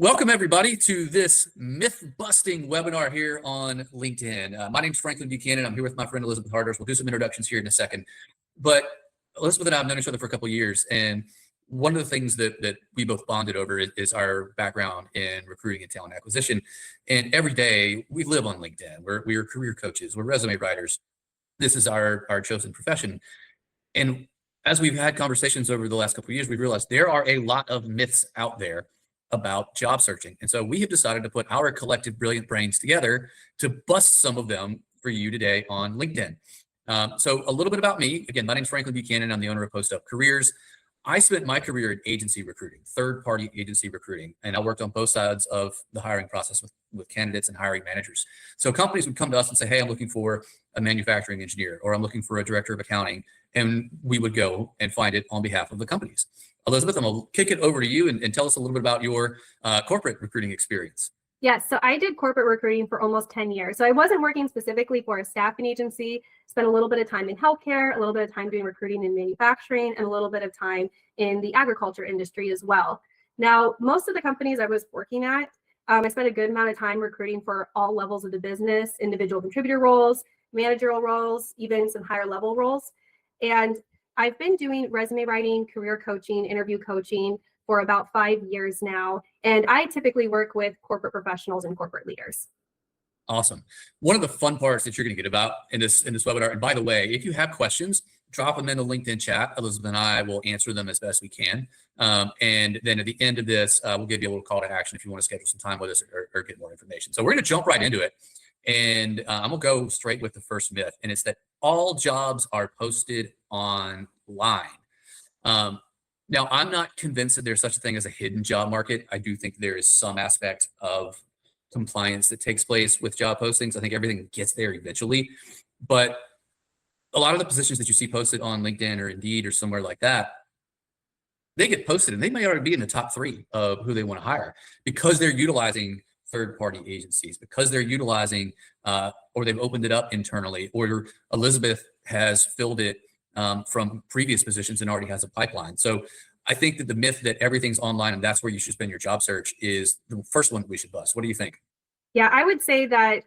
Welcome, everybody, to this myth-busting webinar here on LinkedIn. My name is Franklin Buchanan. I'm here with my friend Elizabeth Harders. We'll do some introductions here in a second. But Elizabeth and I have known each other for a couple of years, and one of the things that we both bonded over is our background in recruiting and talent acquisition. And every day we live on LinkedIn. We are career coaches. We're resume writers. This is our chosen profession. And as we've had conversations over the last couple of years, we've realized there are a lot of myths out there about job searching. And so we have decided to put our collective brilliant brains together to bust some of them for you today on LinkedIn. So a little bit about me. Again, my name is Franklin Buchanan. I'm the owner of Post Up Careers. I spent my career in agency recruiting, third-party agency recruiting, and I worked on both sides of the hiring process with candidates and hiring managers. So companies would come to us and say, hey, I'm looking for a manufacturing engineer, or I'm looking for a director of accounting, and we would go and find it on behalf of the companies. Elizabeth, I'm going to kick it over to you and tell us a little bit about your corporate recruiting experience. Yes, so I did corporate recruiting for almost 10 years. So I wasn't working specifically for a staffing agency, spent a little bit of time in healthcare, a little bit of time doing recruiting in manufacturing, and a little bit of time in the agriculture industry as well. Now, most of the companies I was working at, I spent a good amount of time recruiting for all levels of the business, individual contributor roles, managerial roles, even some higher level roles. And I've been doing resume writing, career coaching, interview coaching for about 5 years now. And I typically work with corporate professionals and corporate leaders. Awesome. One of the fun parts that you're going to get about in this webinar, and by the way, if you have questions, drop them in the LinkedIn chat. Elizabeth and I will answer them as best we can. And then at the end of this, we'll give you a little call to action if you want to schedule some time with us or get more information. So we're going to jump right into it. And I'm going to go straight with the first myth, and it's that all jobs are posted online. Now, I'm not convinced that there's such a thing as a hidden job market. I do think there is some aspect of compliance that takes place with job postings. I think everything gets there eventually. But a lot of the positions that you see posted on LinkedIn or Indeed or somewhere like that, they get posted and they may already be in the top 3 of who they want to hire because they're utilizing third-party agencies, because they're utilizing or they've opened it up internally, or Elizabeth has filled it from previous positions and already has a pipeline. So I think that the myth that everything's online and that's where you should spend your job search is the first one we should bust. What do you think? Yeah, I would say that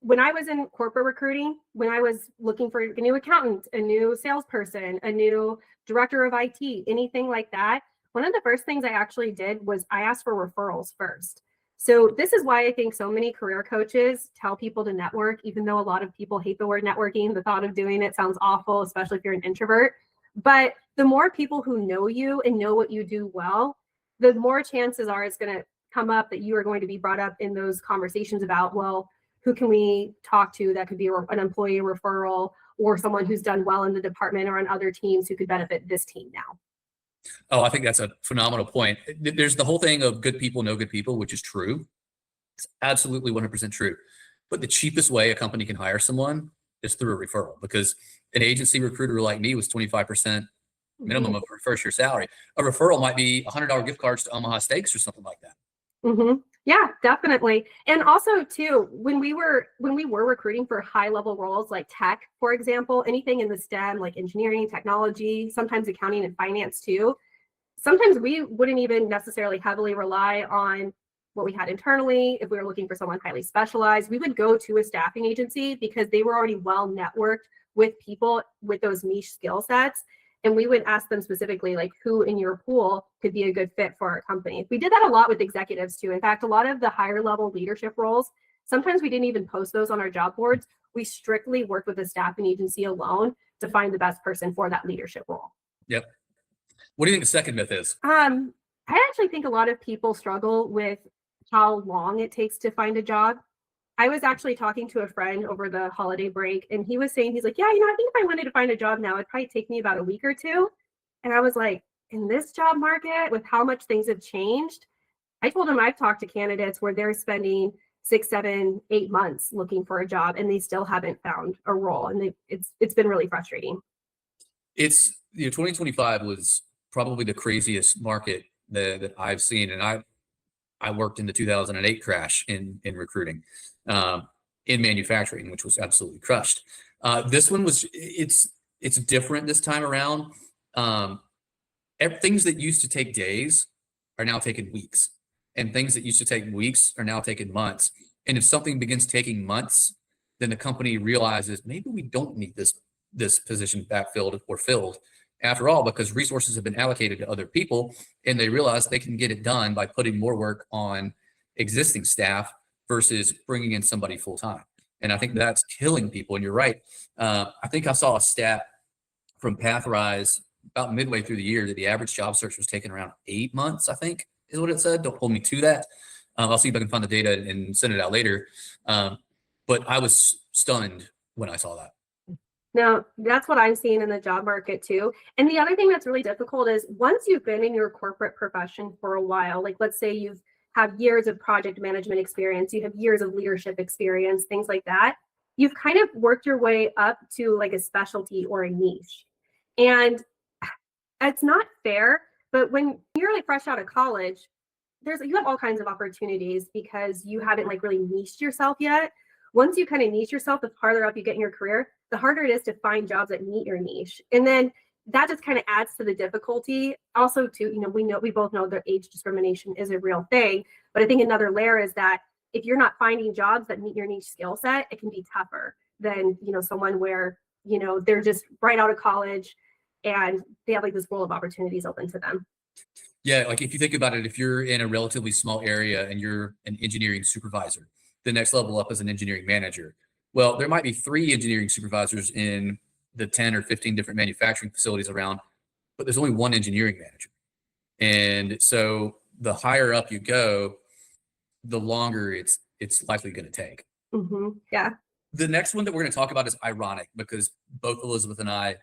when I was in corporate recruiting, when I was looking for a new accountant, a new salesperson, a new director of IT, anything like that, one of the first things I actually did was I asked for referrals first. So this is why I think so many career coaches tell people to network, even though a lot of people hate the word networking. The thought of doing it sounds awful, especially if you're an introvert. But the more people who know you and know what you do well, the more chances are it's going to come up that you are going to be brought up in those conversations about, well, who can we talk to that could be an employee referral or someone who's done well in the department or on other teams who could benefit this team now. Oh, I think that's a phenomenal point. There's the whole thing of good people know good people, which is true. It's absolutely 100% true. But the cheapest way a company can hire someone is through a referral, because an agency recruiter like me was 25% minimum of her first year salary. A referral might be $100 gift cards to Omaha Steaks or something like that. Yeah, definitely. And also too, when we were recruiting for high level roles like tech, for example, anything in the STEM like engineering, technology, sometimes accounting and finance too, sometimes we wouldn't even necessarily heavily rely on what we had internally. If we were looking for someone highly specialized, we would go to a staffing agency because they were already well networked with people with those niche skill sets. And we would ask them specifically, like, who in your pool could be a good fit for our company. We did that a lot with executives too. In fact, a lot of the higher level leadership roles, sometimes we didn't even post those on our job boards. We strictly worked with a staffing agency alone to find the best person for that leadership role. Yep. What do you think the second myth is? I actually think a lot of people struggle with how long it takes to find a job. I was actually talking to a friend over the holiday break, and he was saying, he's like, yeah, I think if I wanted to find a job now, it'd probably take me about a week or 2. And I was like, in this job market, with how much things have changed, I told him I've talked to candidates where they're spending 6, 7, 8 months looking for a job, and they still haven't found a role. And it's been really frustrating. It's 2025 was probably the craziest market that I've seen, and I worked in the 2008 crash in recruiting, in manufacturing, which was absolutely crushed. This one it's different this time around. Things that used to take days are now taking weeks. And things that used to take weeks are now taking months. And if something begins taking months, then the company realizes maybe we don't need this position backfilled or filled after all, because resources have been allocated to other people, and they realize they can get it done by putting more work on existing staff versus bringing in somebody full time. And I think that's killing people. And you're right. I think I saw a stat from PathRise about midway through the year that the average job search was taking around 8 months, I think is what it said. Don't hold me to that. I'll see if I can find the data and send it out later. But I was stunned when I saw that. Now, that's what I'm seeing in the job market too. And the other thing that's really difficult is once you've been in your corporate profession for a while, like let's say you've have years of project management experience, you have years of leadership experience, things like that, you've kind of worked your way up to like a specialty or a niche. And it's not fair, but when you're like fresh out of college, you have all kinds of opportunities because you haven't like really niched yourself yet. Once you kind of niche yourself, the farther up you get in your career, the harder it is to find jobs that meet your niche. And then that just kind of adds to the difficulty. Also, we both know that age discrimination is a real thing. But I think another layer is that if you're not finding jobs that meet your niche skill set, it can be tougher than, someone where, they're just right out of college and they have like this world of opportunities open to them. Yeah, like if you think about it, if you're in a relatively small area and you're an engineering supervisor, the next level up is an engineering manager. Well, there might be 3 engineering supervisors in the 10 or 15 different manufacturing facilities around, but there's only 1 engineering manager. And so the higher up you go, the longer it's likely going to take. Mm-hmm. Yeah. The next one that we're going to talk about is ironic because both Elizabeth and I,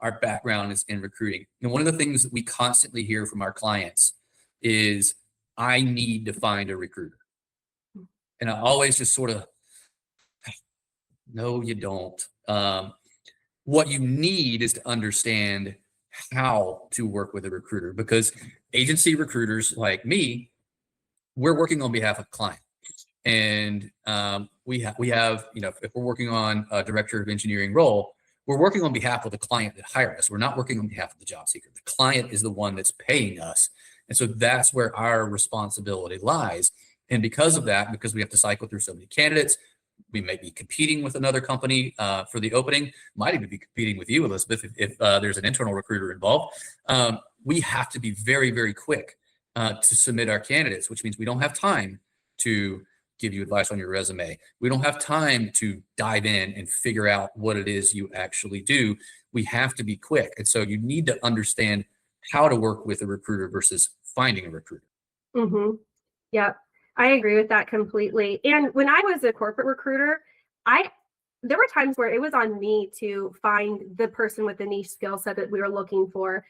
our background is in recruiting. And one of the things that we constantly hear from our clients is, I need to find a recruiter. And I always just sort of, no, you don't. What you need is to understand how to work with a recruiter, because agency recruiters like me, we're working on behalf of client. And we have, if we're working on a director of engineering role, we're working on behalf of the client that hired us. We're not working on behalf of the job seeker. The client is the one that's paying us. And so that's where our responsibility lies. And because of that, because we have to cycle through so many candidates, we may be competing with another company for the opening, might even be competing with you, Elizabeth, if there's an internal recruiter involved. We have to be very, very quick to submit our candidates, which means we don't have time to give you advice on your resume. We don't have time to dive in and figure out what it is you actually do. We have to be quick. And so you need to understand how to work with a recruiter versus finding a recruiter. Mm-hmm. Yeah, I agree with that completely. And when I was a corporate recruiter, there were times where it was on me to find the person with the niche skill set that we were looking for.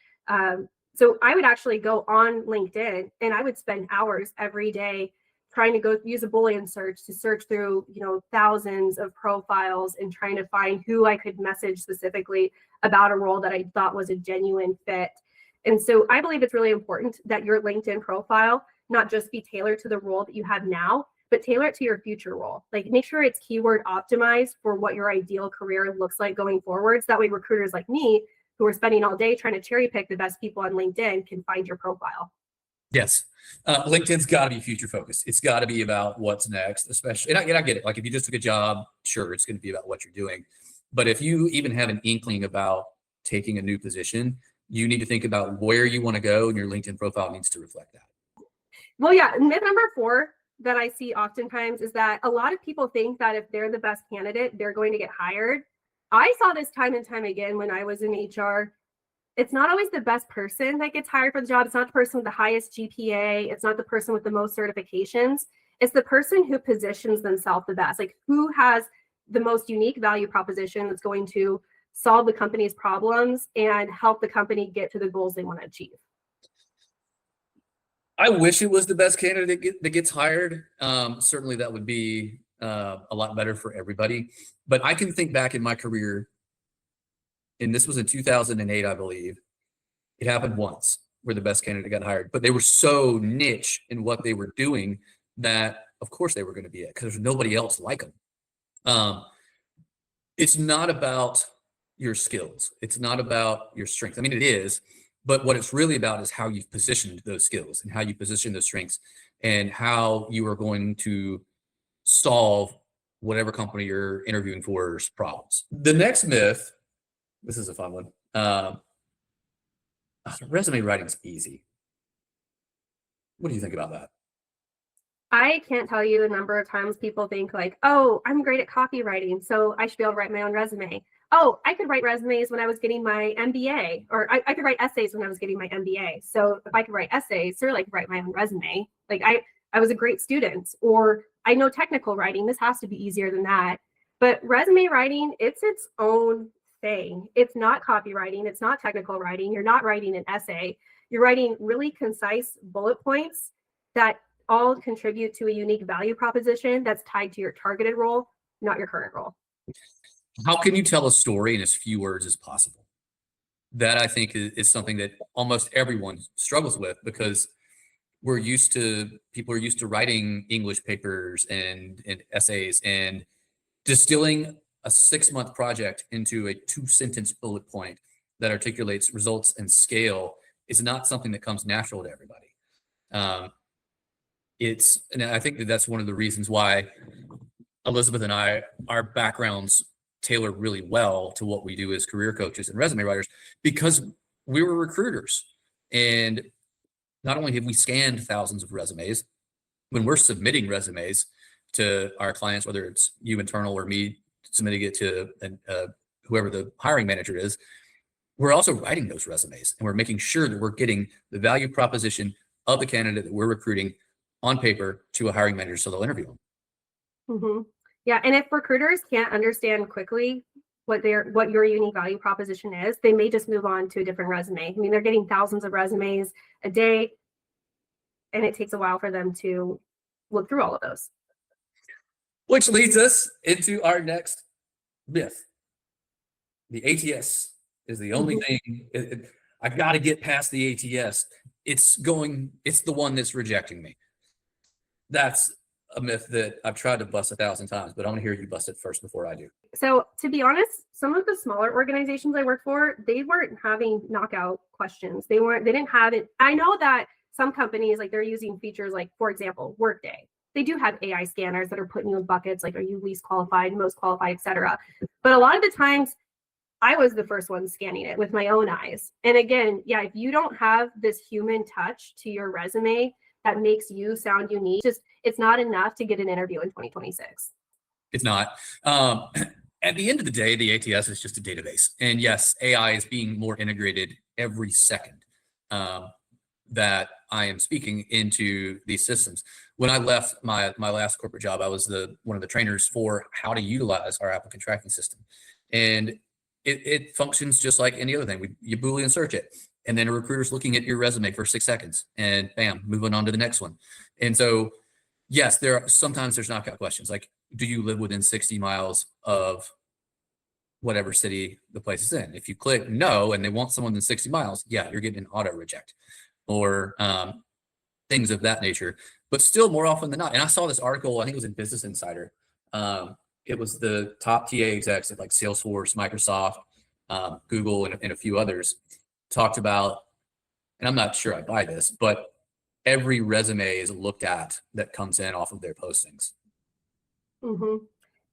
So I would actually go on LinkedIn and I would spend hours every day trying to go use a Boolean search to search through, thousands of profiles and trying to find who I could message specifically about a role that I thought was a genuine fit. And so I believe it's really important that your LinkedIn profile not just be tailored to the role that you have now, but tailor it to your future role. Like make sure it's keyword optimized for what your ideal career looks like going forwards. That way recruiters like me, who are spending all day trying to cherry pick the best people on LinkedIn, can find your profile. Yes. LinkedIn's got to be future focused. It's got to be about what's next, especially, and I get it. Like if you just took a job, sure, it's going to be about what you're doing. But if you even have an inkling about taking a new position, you need to think about where you want to go, and your LinkedIn profile needs to reflect that. Well, yeah. Myth number 4 that I see oftentimes is that a lot of people think that if they're the best candidate, they're going to get hired. I saw this time and time again when I was in HR. It's not always the best person that gets hired for the job. It's not the person with the highest GPA. It's not the person with the most certifications. It's the person who positions themselves the best, like who has the most unique value proposition that's going to solve the company's problems and help the company get to the goals they want to achieve. I wish it was the best candidate that gets hired. Certainly that would be a lot better for everybody. But I can think back in my career, and this was in 2008, I believe. It happened once where the best candidate got hired, but they were so niche in what they were doing that of course they were going to be it because there's nobody else like them. It's not about your skills. It's not about your strength. I mean, it is, but what it's really about is how you've positioned those skills and how you position those strengths. and how you are going to solve whatever company you're interviewing for's problems. The next myth, this is a fun one. Resume writing is easy. What do you think about that? I can't tell you the number of times people think like, oh, I'm great at copywriting, so I should be able to write my own resume. Oh, I could write resumes when I was getting my MBA, or I could write essays when I was getting my MBA. So if I could write essays, certainly I could write my own resume. Like I was a great student, or I know technical writing. This has to be easier than that. But resume writing, it's its own thing. It's not copywriting. It's not technical writing. You're not writing an essay. You're writing really concise bullet points that all contribute to a unique value proposition that's tied to your targeted role, not your current role. How can you tell a story in as few words as possible? That I think is something that almost everyone struggles with, because people are used to writing English papers and essays, and distilling a 6-month project into a 2-sentence bullet point that articulates results and scale is not something that comes natural to everybody. And I think that's one of the reasons why Elizabeth and I, our backgrounds tailor really well to what we do as career coaches and resume writers, because we were recruiters. And not only have we scanned thousands of resumes, when we're submitting resumes to our clients, whether it's you internal or me submitting it to whoever the hiring manager is, we're also writing those resumes, and we're making sure that we're getting the value proposition of the candidate that we're recruiting on paper to a hiring manager so they'll interview them. Mm-hmm. Yeah, and if recruiters can't understand quickly what your unique value proposition is, they may just move on to a different resume. I mean, they're getting thousands of resumes a day, and it takes a while for them to look through all of those. Which leads us into our next myth. The ATS is the only thing. I got to get past the ATS. It's the one that's rejecting me. That's a myth that I've tried to bust 1,000 times, but I want to hear you bust it first before I do. So to be honest, some of the smaller organizations I work for, they weren't having knockout questions. They didn't have it. I know that some companies, like, they're using features like, for example, Workday. They do have AI scanners that are putting you in buckets, like, are you least qualified, most qualified, et cetera. But a lot of the times I was the first one scanning it with my own eyes. And again, yeah, if you don't have this human touch to your resume that makes you sound unique, it's not enough to get an interview in 2026. It's not. At the end of the day, the ATS is just a database. And yes, AI is being more integrated every second that I am speaking into these systems. When I left my last corporate job, I was one of the trainers for how to utilize our applicant tracking system. And it functions just like any other thing. You Boolean search it, and then a recruiter's looking at your resume for 6 seconds, and bam, moving on to the next one. And so, yes, sometimes there's knockout questions like, do you live within 60 miles of whatever city the place is in? If you click no, and they want someone within 60 miles, yeah, you're getting an auto reject, or things of that nature. But still, more often than not, and I saw this article, I think it was in Business Insider. It was the top TA execs at like Salesforce, Microsoft, Google, and a few others talked about, and I'm not sure I buy this, but every resume is looked at that comes in off of their postings. Mm-hmm.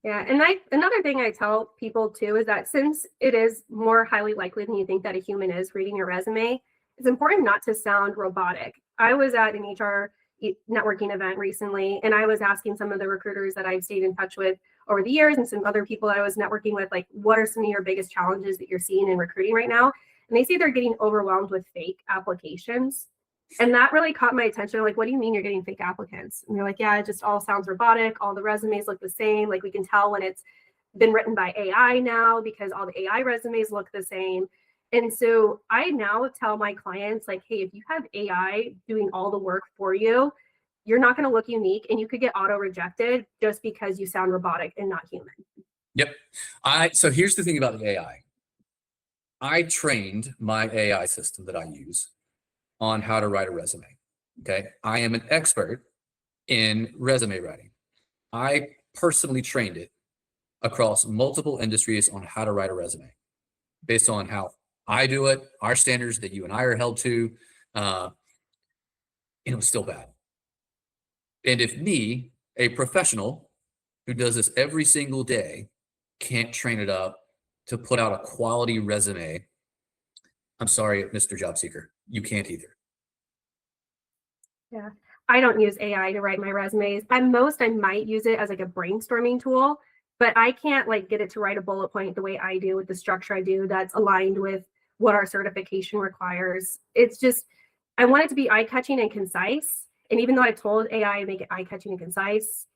Yeah, and another thing I tell people too is that since it is more highly likely than you think that a human is reading your resume, it's important not to sound robotic. I was at an HR networking event recently, and I was asking some of the recruiters that I've stayed in touch with over the years, and some other people that I was networking with, like, what are some of your biggest challenges that you're seeing in recruiting right now? And they say they're getting overwhelmed with fake applications. And that really caught my attention. Like, what do you mean you're getting fake applicants? And they're like, yeah, it just all sounds robotic. All the resumes look the same. Like, we can tell when it's been written by AI now because all the AI resumes look the same. And so I now tell my clients, like, hey, if you have AI doing all the work for you, you're not going to look unique, and you could get auto rejected just because you sound robotic and not human. Yep. So here's the thing about the AI. I trained my AI system that I use on how to write a resume. Okay. I am an expert in resume writing. I personally trained it across multiple industries on how to write a resume based on how I do it, our standards that you and I are held to. And it was still bad. And if me, a professional who does this every single day, can't train it up to put out a quality resume, I'm sorry, Mr. Job Seeker, you can't either. Yeah. I don't use AI to write my resumes. At most, I might use it as like a brainstorming tool, but I can't like get it to write a bullet point the way I do with the structure I do that's aligned with what our certification requires. It's just, I want it to be eye-catching and concise. And even though I told AI to make it eye-catching and concise,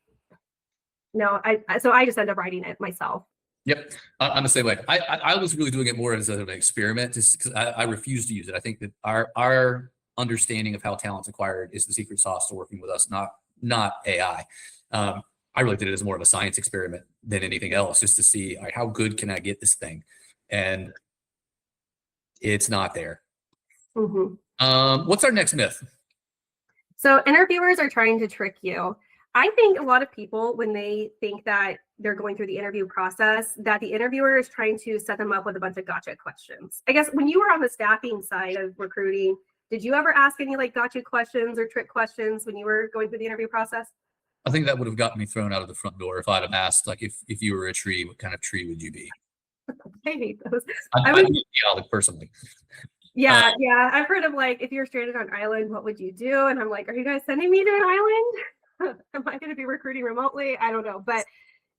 no, so I just end up writing it myself. Yep, I'm the same way. I was really doing it more as an experiment, just because I refuse to use it. I think that our understanding of how talent's acquired is the secret sauce to working with us, not AI. I really did it as more of a science experiment than anything else, just to see, all right, how good can I get this thing, and it's not there. What's our next myth? So interviewers are trying to trick you. I think a lot of people, when they think that they're going through the interview process, that the interviewer is trying to set them up with a bunch of gotcha questions. I guess when you were on the staffing side of recruiting, did you ever ask any like gotcha questions or trick questions when you were going through the interview process? I think that would have gotten me thrown out of the front door if I'd have asked, like, if you were a tree, what kind of tree would you be? I hate those. I would be personally. Yeah, I've heard of like, if you're stranded on an island, what would you do? And I'm like, are you guys sending me to an island? Am I going to be recruiting remotely? I don't know. But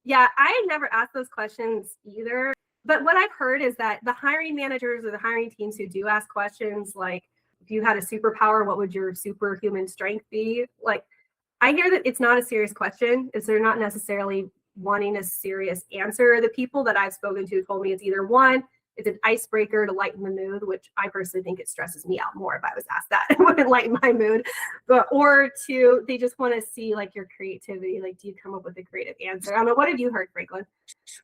yeah, I never asked those questions either. But what I've heard is that the hiring managers or the hiring teams who do ask questions like, if you had a superpower, what would your superhuman strength be? Like, I hear that it's not a serious question. Is they're not necessarily wanting a serious answer. The people that I've spoken to told me it's either one, it's an icebreaker to lighten the mood, which I personally think it stresses me out more if I was asked that. It wouldn't lighten my mood. Or two, they just want to see like your creativity. Like, do you come up with a creative answer? I don't know. What have you heard, Franklin?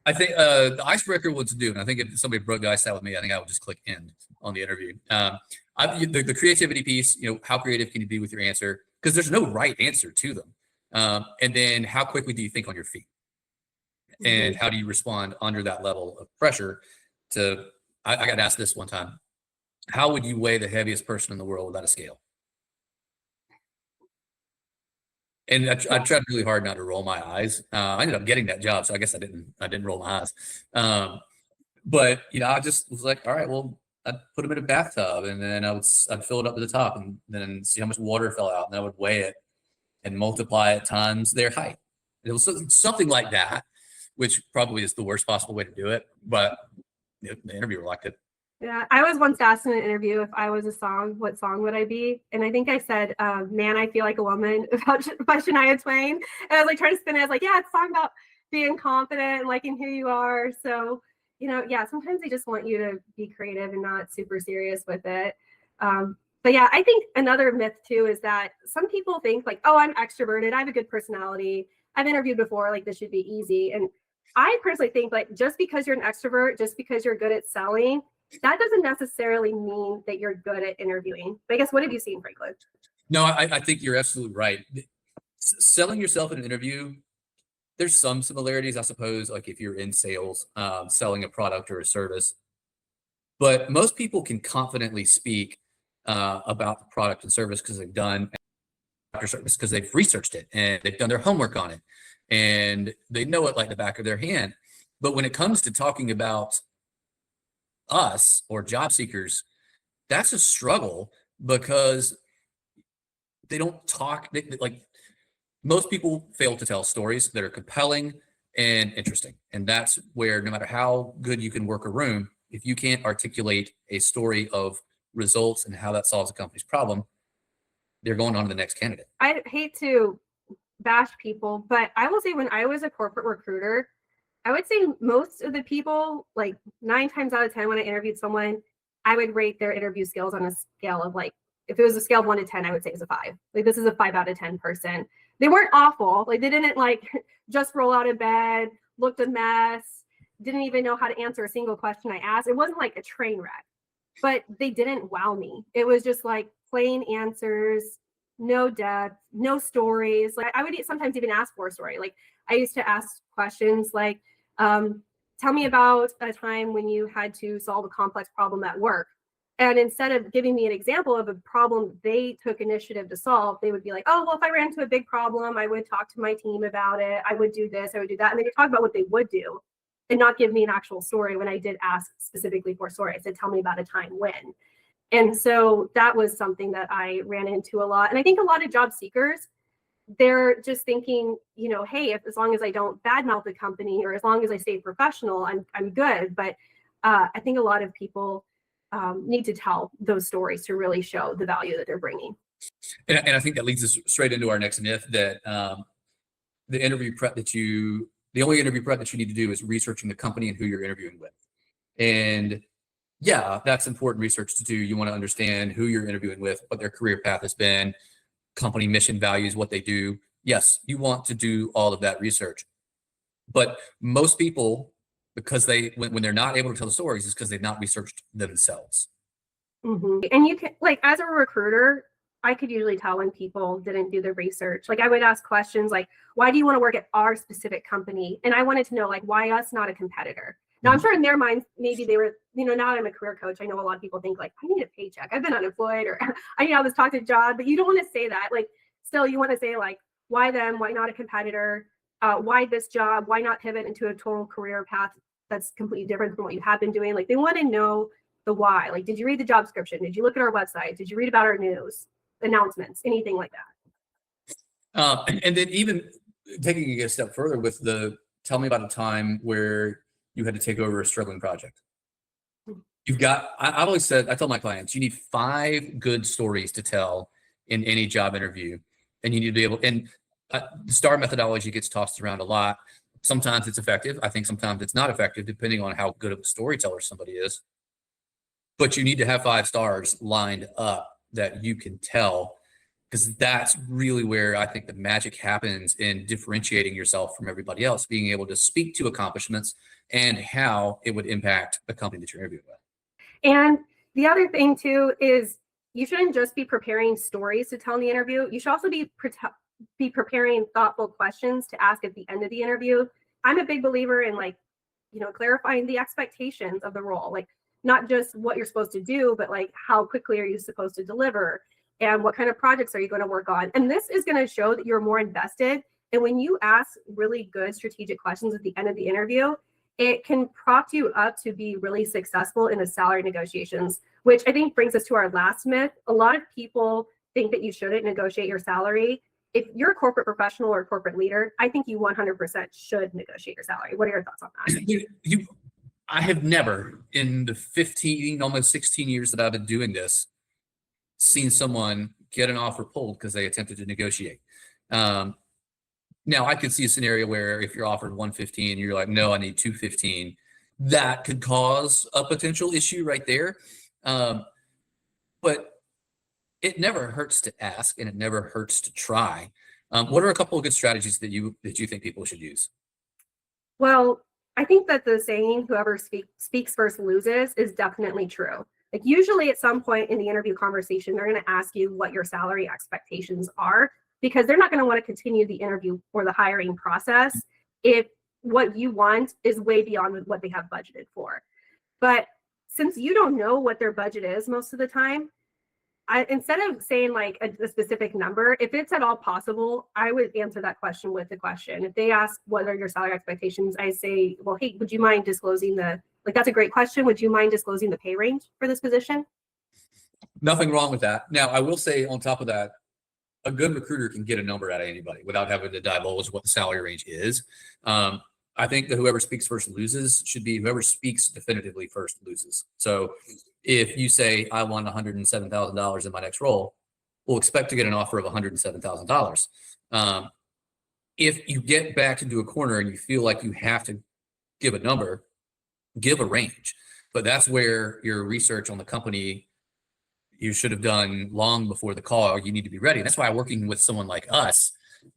I think the icebreaker would do, and I think if somebody broke the ice out with me, I think I would just click end on the interview. The creativity piece, how creative can you be with your answer? Because there's no right answer to them. And then how quickly do you think on your feet? And how do you respond under that level of pressure? I got asked this one time: how would you weigh the heaviest person in the world without a scale? And I tried really hard not to roll my eyes. I ended up getting that job, so I guess I didn't roll my eyes. But I just was like, all right, well, I'd put them in a bathtub, and then I'd fill it up to the top, and then see how much water fell out, and I would weigh it and multiply it times their height. It was something like that, which probably is the worst possible way to do it, but the interviewer liked it. Yeah, I was once asked in an interview if I was a song, what song would I be? And I think I said, Man, I Feel Like a Woman by Shania Twain. And I was like trying to spin it. I was like, yeah, it's a song about being confident and liking who you are. So, yeah, sometimes they just want you to be creative and not super serious with it. But yeah, I think another myth too is that some people think like, oh, I'm extroverted. I have a good personality. I've interviewed before, like this should be easy. And I personally think like just because you're an extrovert, just because you're good at selling, that doesn't necessarily mean that you're good at interviewing. But I guess, what have you seen, Franklin? No, I think you're absolutely right. Selling yourself in an interview, there's some similarities, I suppose, like if you're in sales, selling a product or a service. But most people can confidently speak about the product and service because they've done service, because they've researched it and they've done their homework on it and they know it like the back of their hand. But when it comes to talking about us or job seekers, that's a struggle because they don't talk. Like most people fail to tell stories that are compelling and interesting. And that's where no matter how good you can work a room, if you can't articulate a story of results and how that solves a company's problem, they're going on to the next candidate. I hate to bash people, but I will say when I was a corporate recruiter, I would say most of the people, like 9 times out of 10, when I interviewed someone, I would rate their interview skills on a scale of like, if it was a scale of 1 to 10, I would say it was a 5. Like, this is a 5 out of 10 person. They weren't awful. Like, they didn't like just roll out of bed, looked a mess, didn't even know how to answer a single question I asked. It wasn't like a train wreck, but they didn't wow me. It was just like plain answers, no depth, no stories. Like, I would sometimes even ask for a story. Like, I used to ask questions like, tell me about a time when you had to solve a complex problem at work. And instead of giving me an example of a problem they took initiative to solve, they would be like, oh, well, if I ran into a big problem, I would talk to my team about it. I would do this, I would do that. And they would talk about what they would do and not give me an actual story when I did ask specifically for story. I said, tell me about a time when. And so that was something that I ran into a lot. And I think a lot of job seekers, they're just thinking, you know, hey, if as long as I don't badmouth the company or as long as I stay professional, I'm good. But I think a lot of people need to tell those stories to really show the value that they're bringing. And I think that leads us straight into our next myth that the only interview prep that you need to do is researching the company and who you're interviewing with. And yeah, that's important research to do. You want to understand who you're interviewing with, what their career path has been, company mission, values, what they do. Yes, you want to do all of that research. But most people, because when they're not able to tell the stories, is because they've not researched themselves. Mm-hmm. And you can, like, as a recruiter, I could usually tell when people didn't do the research. Like, I would ask questions like, why do you want to work at our specific company? And I wanted to know, like, why us, not a competitor? Now, I'm sure in their minds, maybe they were, you know, now I'm a career coach. I know a lot of people think like, I need a paycheck. I've been unemployed, or I need all this talk to job, but you don't want to say that. Like, still, you want to say like, why them? Why not a competitor? Why this job? Why not pivot into a total career path that's completely different from what you have been doing? Like, they want to know the why. Like, did you read the job description? Did you look at our website? Did you read about our news announcements? Anything like that. And then even taking it a step further with tell me about a time where you had to take over a struggling project. I've always said, I tell my clients, you need 5 good stories to tell in any job interview. And you need to be able, and the STAR methodology gets tossed around a lot. Sometimes it's effective. I think sometimes it's not effective, depending on how good of a storyteller somebody is. But you need to have 5 stars lined up that you can tell, because that's really where I think the magic happens in differentiating yourself from everybody else, being able to speak to accomplishments and how it would impact the company that you're interviewing with. And the other thing too is you shouldn't just be preparing stories to tell in the interview. You should also be preparing thoughtful questions to ask at the end of the interview. I'm a big believer in, like, you know, clarifying the expectations of the role, like not just what you're supposed to do, but like how quickly are you supposed to deliver and what kind of projects are you going to work on? And this is going to show that you're more invested. And when you ask really good strategic questions at the end of the interview, it can prop you up to be really successful in the salary negotiations, which I think brings us to our last myth. A lot of people think that you shouldn't negotiate your salary. If you're a corporate professional or a corporate leader, I think you 100% should negotiate your salary. What are your thoughts on that? I have never, in the 15, almost 16 years that I've been doing this, seen someone get an offer pulled because they attempted to negotiate. Now, I could see a scenario where if you're offered 115, you're like, no, I need 215. That could cause a potential issue right there. But it never hurts to ask, and it never hurts to try. What are a couple of good strategies that you think people should use? Well, I think that the saying, whoever speaks first loses, is definitely true. Like, usually at some point in the interview conversation, they're going to ask you what your salary expectations are, because they're not going to want to continue the interview or the hiring process if what you want is way beyond what they have budgeted for. But since you don't know what their budget is most of the time, instead of saying like a specific number, if it's at all possible, I would answer that question with the question. If they ask what are your salary expectations, I say, well, hey, would you mind disclosing that's a great question. Would you mind disclosing the pay range for this position? Nothing wrong with that. Now, I will say on top of that, a good recruiter can get a number out of anybody without having to divulge what the salary range is. I think that whoever speaks first loses should be whoever speaks definitively first loses. So if you say, I want $107,000 in my next role, we'll expect to get an offer of $107,000. If you get backed into a corner and you feel like you have to give a number, give a range. But that's where your research on the company you should have done long before the call. You need to be ready. That's why working with someone like us,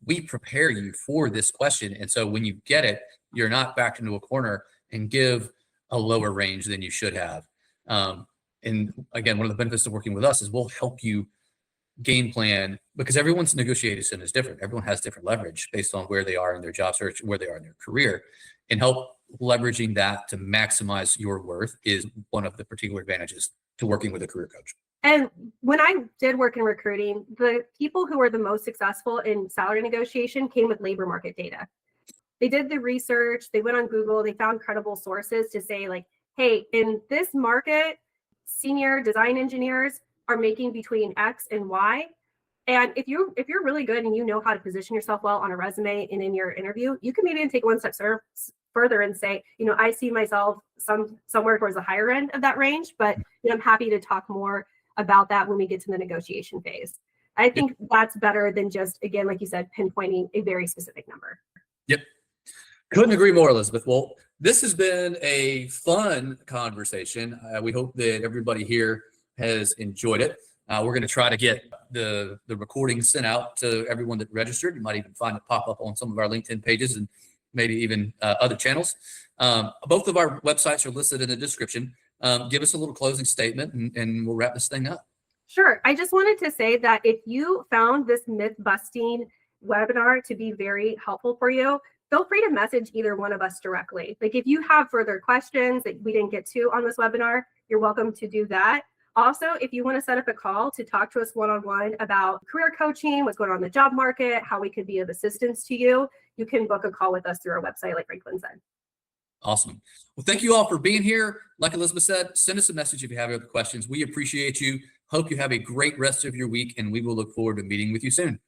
we prepare you for this question. And so when you get it, you're not backed into a corner and give a lower range than you should have. And again, one of the benefits of working with us is we'll help you game plan, because everyone's negotiation is different. Everyone has different leverage based on where they are in their job search, where they are in their career, and help leveraging that to maximize your worth is one of the particular advantages to working with a career coach. And when I did work in recruiting, the people who were the most successful in salary negotiation came with labor market data. They did the research, they went on Google, they found credible sources to say like, hey, in this market, senior design engineers are making between X and Y. And if you're really good and you know how to position yourself well on a resume and in your interview, you can maybe even take one step further and say, I see myself somewhere towards the higher end of that range, but I'm happy to talk more about that when we get to the negotiation phase. I think that's better than just, again, like you said, pinpointing a very specific number. Yep. Couldn't agree more, Elizabeth. Well, this has been a fun conversation. We hope that everybody here has enjoyed it. We're going to try to get the recording sent out to everyone that registered. You might even find it pop up on some of our LinkedIn pages and maybe even other channels. Both of our websites are listed in the description. Give us a little closing statement and we'll wrap this thing up. Sure. I just wanted to say that if you found this myth busting webinar to be very helpful for you, feel free to message either one of us directly. Like if you have further questions that we didn't get to on this webinar, you're welcome to do that. Also, if you want to set up a call to talk to us one-on-one about career coaching, what's going on in the job market, how we could be of assistance to you, you can book a call with us through our website, like Franklin said. Awesome. Well, thank you all for being here. Like Elizabeth said, send us a message if you have other questions. We appreciate you. Hope you have a great rest of your week, and we will look forward to meeting with you soon.